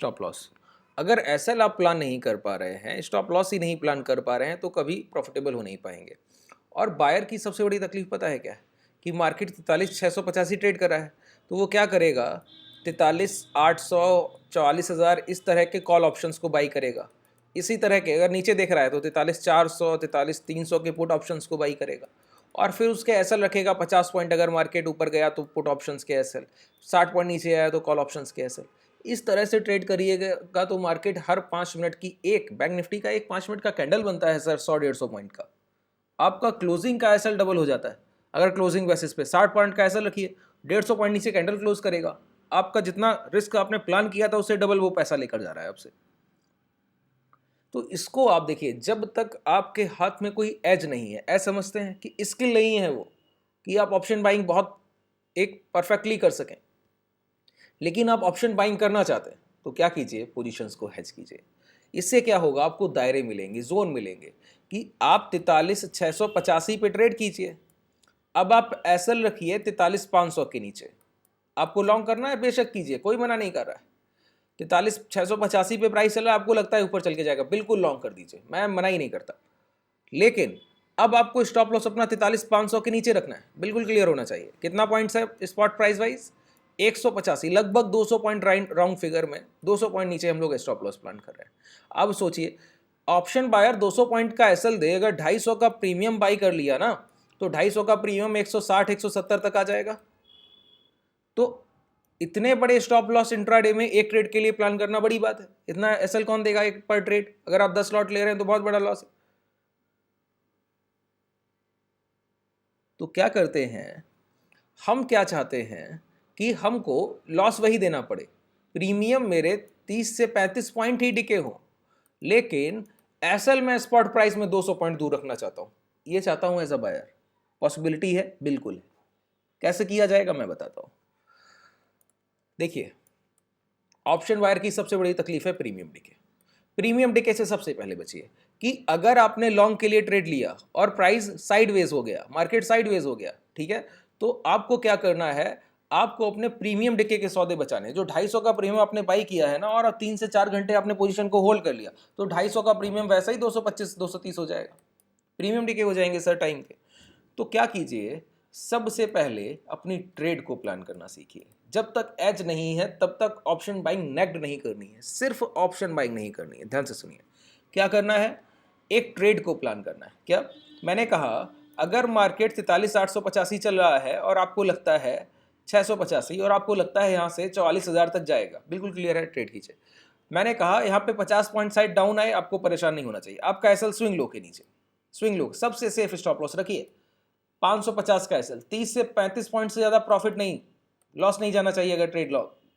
Stop loss, अगर SL आप plan नहीं कर पा रहे हैं, स्टॉप लॉस ही नहीं प्लान कर पा रहे हैं, तो कभी प्रॉफिटेबल हो नहीं पाएंगे। और बायर की सबसे बड़ी तकलीफ पता है क्या है कि मार्केट 43,685 ट्रेड कर रहा है, तो वो क्या करेगा, 43,800, 44,000 इस तरह के कॉल ऑप्शंस को बाई करेगा। इसी तरह के अगर नीचे देख रहा है तो 43,400, 43,300 के पुट ऑप्शंस को बाई करेगा। और फिर उसके एसएल रखेगा 50 पॉइंट, अगर मार्केट ऊपर गया तो पुट ऑप्शंस के एसएल, 60 पॉइंट नीचे आया तो कॉल ऑप्शंस के एसएल। इस तरह से ट्रेड करिएगा तो मार्केट हर 5 मिनट की एक बैंक निफ्टी का एक 5 मिनट का कैंडल बनता है सर 100-150 पॉइंट का, आपका क्लोजिंग का एसएल डबल हो जाता है। अगर क्लोजिंग बेसिस पे 60 पॉइंट का एसएल रखिए, 150 पॉइंट नीचे कैंडल क्लोज करेगा, आपका जितना रिस्क आपने प्लान किया था उससे डबल वो पैसा लेकर जा रहा है आपसे। तो इसको आप देखिए, जब तक आपके हाथ में कोई एज नहीं है, ऐसा समझते हैं कि स्किल नहीं है वो कि आप ऑप्शन बाइंग बहुत एक परफेक्टली कर सकें, लेकिन आप ऑप्शन बाइंग करना चाहते हैं तो क्या कीजिए, पोजीशंस को हेज कीजिए। इससे क्या होगा, आपको दायरे मिलेंगे, जोन मिलेंगे कि आप 43,685 पे ट्रेड कीजिए। अब आप एसएल रखिए 43,500 के नीचे, आपको लॉन्ग करना है बेशक कीजिए, कोई मना नहीं कर रहा है। 43,685 पे प्राइस चल रहा है, आपको लगता है ऊपर चल के जाएगा, बिल्कुल लॉन्ग कर दीजिए, मैं मना ही नहीं करता। लेकिन अब आपको स्टॉप लॉस अपना 43,500 के नीचे रखना है, बिल्कुल क्लियर होना चाहिए। कितना पॉइंट्स है स्पॉट प्राइस वाइज, 185, लगभग 200 पॉइंट राउंड फिगर में 200 पॉइंट नीचे हम लोग स्टॉप लॉस प्लान कर रहे हैं। अब सोचिए, ऑप्शन बायर 200 पॉइंट का एसएल दे, अगर 250 का प्रीमियम बाई कर लिया ना, तो 250 का प्रीमियम 160 170 तक आ जाएगा। तो इतने बड़े स्टॉप लॉस इंट्राडे में एक ट्रेड के लिए प्लान करना बड़ी बात है। इतना एसएल कौन देगा एक पर ट्रेड, अगर आप 10 लॉट ले रहे हैं तो बहुत बड़ा लॉस है। तो क्या करते हैं, हम क्या चाहते हैं कि हमको लॉस वही देना पड़े, प्रीमियम मेरे 30 से 35 पॉइंट ही डिके हो, लेकिन एसएल में स्पॉट प्राइस में 200 पॉइंट दूर रखना चाहता हूं, ये चाहता हूं एज अ बायर। पॉसिबिलिटी है, बिल्कुल है। कैसे किया जाएगा मैं बताता हूं। देखिए, ऑप्शन बायर की सबसे बड़ी तकलीफ है प्रीमियम डिके। प्रीमियम डिके से सबसे पहले बचिए कि अगर आपने लॉन्ग के लिए ट्रेड लिया और प्राइस साइडवेज हो गया, मार्केट साइडवेज हो गया, ठीक है, तो आपको क्या करना है, आपको अपने प्रीमियम डिके के सौदे बचाने। जो 250 का प्रीमियम आपने बाई किया है ना, और 3 से 4 घंटे आपने पोजीशन को होल्ड कर लिया, तो 250 का प्रीमियम वैसा ही 225 230 हो जाएगा, प्रीमियम डिके हो जाएंगे सर टाइम के। तो क्या कीजिए, सबसे पहले अपनी ट्रेड को प्लान करना सीखिए। जब तक एज नहीं है तब तक ऑप्शन बाइंग नेग्ड नहीं करनी है, सिर्फ ऑप्शन बाइंग नहीं करनी है। ध्यान से सुनिए, क्या करना है, एक ट्रेड को प्लान करना है। क्या मैंने कहा, अगर मार्केट 43,885 चल रहा है और आपको लगता है 685, और आपको लगता है यहाँ से 44,000 तक जाएगा, बिल्कुल क्लियर है, ट्रेड कीजिए। मैंने कहा यहाँ पे 50 पॉइंट साइड डाउन आए, आपको परेशान नहीं होना चाहिए, आपका एसएल स्विंग लो के नीचे, स्विंग लो, सबसे सेफ स्टॉप लॉस रखिए 550 का एसएल। 30 से 35 पॉइंट से ज्यादा प्रॉफिट नहीं, लॉस नहीं जाना चाहिए अगर ट्रेड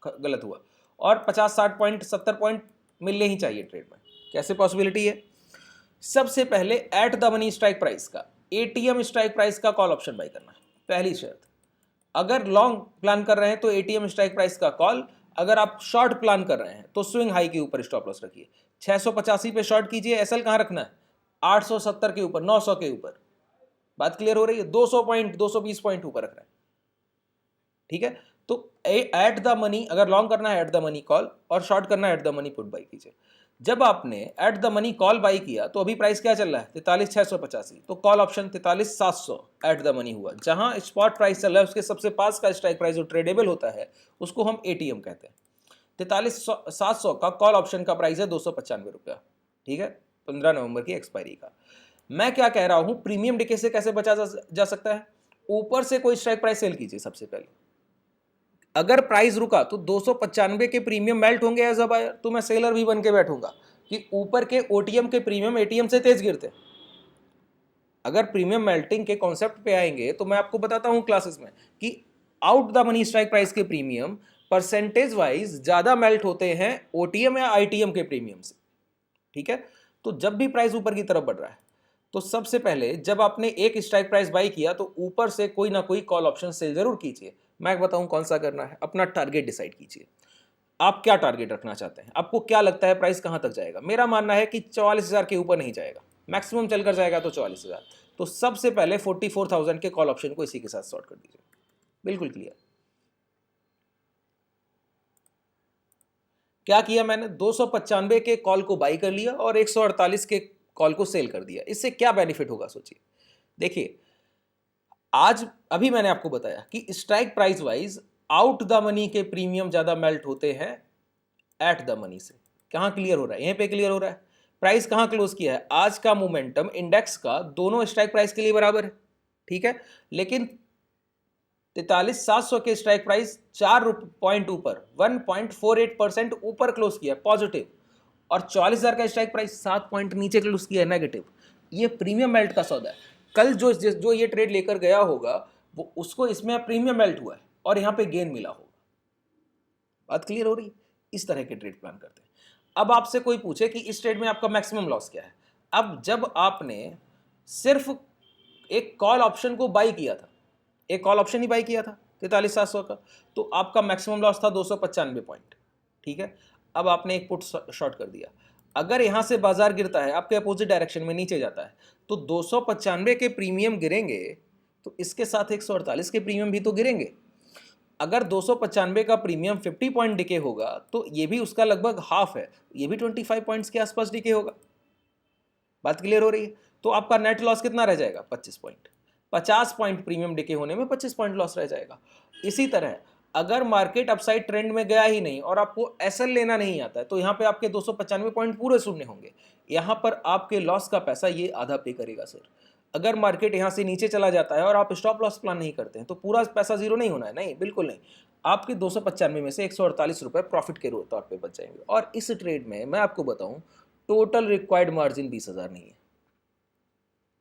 गलत हुआ, और 50-60 पॉइंट 70 पॉइंट मिलने ही चाहिए ट्रेड में। कैसे पॉसिबिलिटी है, सबसे पहले at the money strike price का, एटीएम स्ट्राइक प्राइस का कॉल ऑप्शन बाय करना है, पहली शर्त। अगर लॉन्ग प्लान कर रहे हैं तो एटीएम स्ट्राइक प्राइस का कॉल, अगर आप शॉर्ट प्लान कर रहे हैं तो स्विंग हाई के ऊपर स्टॉप लॉस रखिए। 685 पे शॉर्ट कीजिए, एसएल कहां रखना है, 870 के ऊपर, 900 के ऊपर। बात क्लियर हो रही है, 200 पॉइंट 220 पॉइंट ऊपर रखना है, ठीक है। तो एट द मनी, अगर लॉन्ग करना है एट द मनी कॉल, और शॉर्ट करना है at the money put by कीजिए। जब आपने at the money call by किया तो अभी प्राइस क्या चल रहा है, 43,685, तो call option 43,700 at the money हुआ। जहां स्पॉट प्राइस चल रहा है उसके सबसे पास का स्ट्राइक प्राइस जो ट्रेडेबल होता है उसको हम एटीएम कहते हैं। 43,700 का कॉल ऑप्शन का प्राइस है 295 रुपया, ठीक है, 15 नवंबर की एक्सपायरी का। मैं क्या कह रहा हूं, प्रीमियम डिके से कैसे बचा जा सकता है, ऊपर से कोई स्ट्राइक प्राइस सेल कीजिए सबसे पहले। अगर प्राइस रुका तो 295 के प्रीमियम मेल्ट होंगे एज अ बायर, तो मैं सेलर भी बन के बैठूंगा कि ऊपर के ओटीएम के प्रीमियम एटीएम से तेज गिरते। अगर प्रीमियम मेल्टिंग के कॉन्सेप्ट पे आएंगे तो मैं आपको बताता हूं क्लासेस में कि out the money strike price के प्रीमियम परसेंटेज वाइज ज्यादा मेल्ट होते हैं ओटीएम या आईटीएम के प्रीमियम से, ठीक है। तो जब भी प्राइस ऊपर की तरफ बढ़ रहा है तो सबसे पहले जब आपने एक स्ट्राइक प्राइस बाई किया तो ऊपर से कोई ना कोई कॉल ऑप्शन सेल जरूर कीजिए। मैं बताऊं कौन सा करना है, अपना टारगेट डिसाइड कीजिए। आप क्या टारगेट रखना चाहते हैं, आपको क्या लगता है प्राइस कहां तक जाएगा। मेरा मानना है कि 44,000 के ऊपर नहीं जाएगा, मैक्सिमम चलकर जाएगा तो 44,000। तो सबसे पहले 44,000 के कॉल ऑप्शन को इसी के साथ सॉर्ट कर दीजिए, बिल्कुल क्लियर। क्या किया मैंने, 295 के कॉल को बाई कर लिया और 148 के कॉल को सेल कर दिया। इससे क्या बेनिफिट होगा सोचिए। देखिए आज अभी मैंने आपको बताया कि strike price wise out the money के प्रीमियम ज्यादा मेल्ट होते हैं एट द मनी से। कहां क्लियर हो रहा है, यहीं पे क्लियर हो रहा है। प्राइस कहां क्लोज किया है, आज का मोमेंटम इंडेक्स का दोनों स्ट्राइक प्राइस के लिए बराबर है, ठीक है, लेकिन 43,700 के स्ट्राइक प्राइस 4 पॉइंट ऊपर 1.48% ऊपर क्लोज किया पॉजिटिव, और 44,000 का स्ट्राइक प्राइस 7 पॉइंट नीचे क्लोज किया है नेगेटिव। ये प्रीमियम मेल्ट का सौदा है। कल जो ये ट्रेड लेकर गया होगा वो उसको इसमें प्रीमियम मेल्ट हुआ है और यहाँ पे गेन मिला होगा। बात क्लियर हो रही है। इस तरह के ट्रेड प्लान करते हैं। अब आपसे कोई पूछे कि इस ट्रेड में आपका मैक्सिमम लॉस क्या है, अब जब आपने सिर्फ एक कॉल ऑप्शन को बाई किया था, एक कॉल ऑप्शन ही बाई किया था 43,700 का, तो आपका मैक्सिमम लॉस था 295 पॉइंट, ठीक है। अब आपने एक पुट शॉर्ट कर दिया, अगर यहां से बाजार गिरता है आपके अपोजिट डायरेक्शन में नीचे जाता है तो 295 के प्रीमियम गिरेंगे तो इसके साथ 148 के प्रीमियम भी तो गिरेंगे। अगर 295 का प्रीमियम 50 पॉइंट डिके होगा तो ये भी उसका लगभग हाफ है, ये भी 25 पॉइंट्स के आसपास डिके होगा। बात क्लियर हो रही है। तो आपका नेट लॉस कितना रह जाएगा, 25 पॉइंट। 50 पॉइंट प्रीमियम डिके होने में 25 पॉइंट लॉस रह जाएगा। इसी तरह अगर मार्केट अपसाइड ट्रेंड में गया ही नहीं और आपको एसएल लेना नहीं आता है तो यहाँ पे आपके 295 पॉइंट पूरे शून्य होंगे। यहाँ पर आपके लॉस का पैसा ये आधा पे करेगा सर। अगर मार्केट यहाँ से नीचे चला जाता है और आप स्टॉप लॉस प्लान नहीं करते हैं तो पूरा पैसा जीरो नहीं होना है, नहीं बिल्कुल नहीं। आपके 295 में से 148 रुपए प्रॉफिट के तौर पे बच जाएंगे। और इस ट्रेड में मैं आपको बताऊं टोटल रिक्वायर्ड मार्जिन 20,000 नहीं है,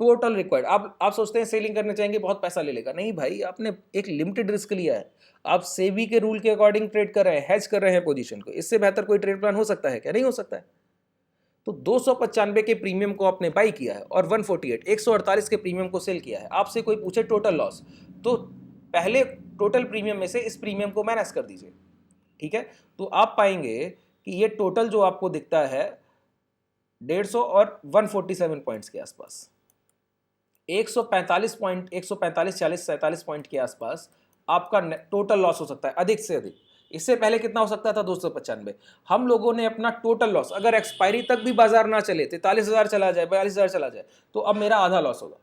टोटल रिक्वायर्ड। आप सोचते हैं सेलिंग करने चाहेंगे बहुत पैसा ले लेगा, नहीं भाई, आपने एक लिमिटेड रिस्क लिया है। आप सेबी के रूल के अकॉर्डिंग ट्रेड कर रहे हैं, हेज कर रहे हैं पोजीशन को। इससे बेहतर कोई ट्रेड प्लान हो सकता है क्या, नहीं हो सकता है। तो 295 के प्रीमियम को आपने बाई किया है और 148 के प्रीमियम को सेल किया है। आपसे कोई पूछे टोटल लॉस, तो पहले टोटल प्रीमियम में से इस प्रीमियम को माइनस कर दीजिए, ठीक है। तो आप पाएंगे कि ये टोटल जो आपको दिखता है 150 और 147 पॉइंट्स के आसपास, 145 पॉइंट, 145, 40, 47 पॉइंट के आसपास आपका टोटल लॉस हो सकता है, अधिक से अधिक। इससे पहले कितना हो सकता था, 295। हम लोगों ने अपना टोटल लॉस, अगर एक्सपायरी तक भी बाजार ना चले, 43,000 चला जाए, 42,000 चला जाए, तो अब मेरा आधा लॉस होगा।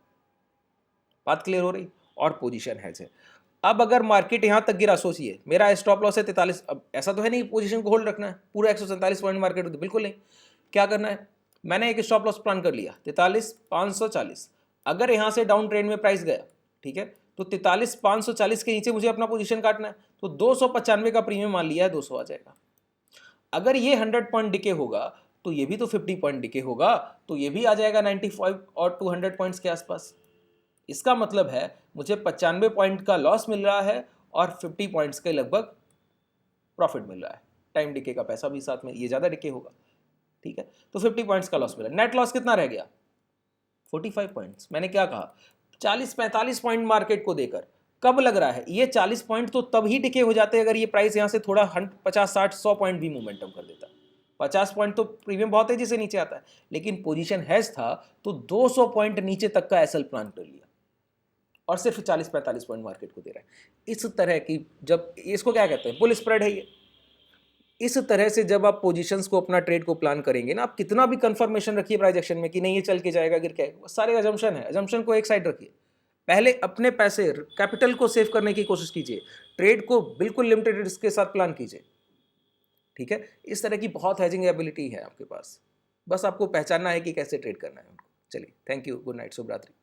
बात क्लियर हो रही। और पोजीशन है अब अगर मार्केट यहां तक गिरा, सोचिए मेरा स्टॉप लॉस है 43। अब ऐसा तो है नहीं पोजीशन को होल्ड रखना है पूरा 147 पॉइंट मार्केट होती, बिल्कुल नहीं। क्या करना है, मैंने एक स्टॉप लॉस प्लान कर लिया 43,540। अगर यहां से डाउन ट्रेंड में प्राइस गया, ठीक है, तो 43,540 के नीचे मुझे अपना पोजीशन काटना है। तो 295 का प्रीमियम मान लिया है, 200 आ जाएगा। अगर ये 100 पॉइंट डिके होगा तो ये भी तो 50 पॉइंट डिके होगा, तो ये भी आ जाएगा 95 और 200 पॉइंट्स के आसपास। इसका मतलब है मुझे 95 पॉइंट का लॉस मिल रहा है और 50 पॉइंट्स के लगभग प्रॉफिट मिल रहा है। टाइम डिके का पैसा भी साथ में, ये ज़्यादा डिके होगा, ठीक है। तो 50 पॉइंट्स का लॉस मिला। नेट लॉस कितना रह गया, 45 पॉइंट्स। मैंने क्या कहा, 40-45 पॉइंट मार्केट को देकर कब लग रहा है, ये 40 पॉइंट तो तब ही डिके हो जाते हैं अगर ये प्राइस यहां से थोड़ा 50, 60, 100 पॉइंट भी मोमेंटम कर देता। 50 पॉइंट तो प्रीमियम बहुत तेजी से नीचे आता है, लेकिन पोजीशन हैज था तो 200 पॉइंट नीचे तक का एसएल प्लान कर लिया और सिर्फ 40-45 पॉइंट मार्केट को दे रहा है। इस तरह की, जब इसको क्या कहते हैं, बुल स्प्रेड है ये। इस तरह से जब आप पोजीशंस को, अपना ट्रेड को प्लान करेंगे ना, आप कितना भी कंफर्मेशन रखिए प्राइस एक्शन में कि नहीं ये चल के जाएगा, गिर के आएगा, सारे अजम्पशन है, अजम्पशन को एक साइड रखिए। पहले अपने पैसे, कैपिटल को सेव करने की कोशिश कीजिए, ट्रेड को बिल्कुल लिमिटेड रिस्क के साथ प्लान कीजिए, ठीक है। इस तरह की बहुत हेजिंग एबिलिटी है आपके पास, बस आपको पहचानना है कि कैसे ट्रेड करना है उनको। चलिए, थैंक यू, गुड नाइट, शुभ रात्रि।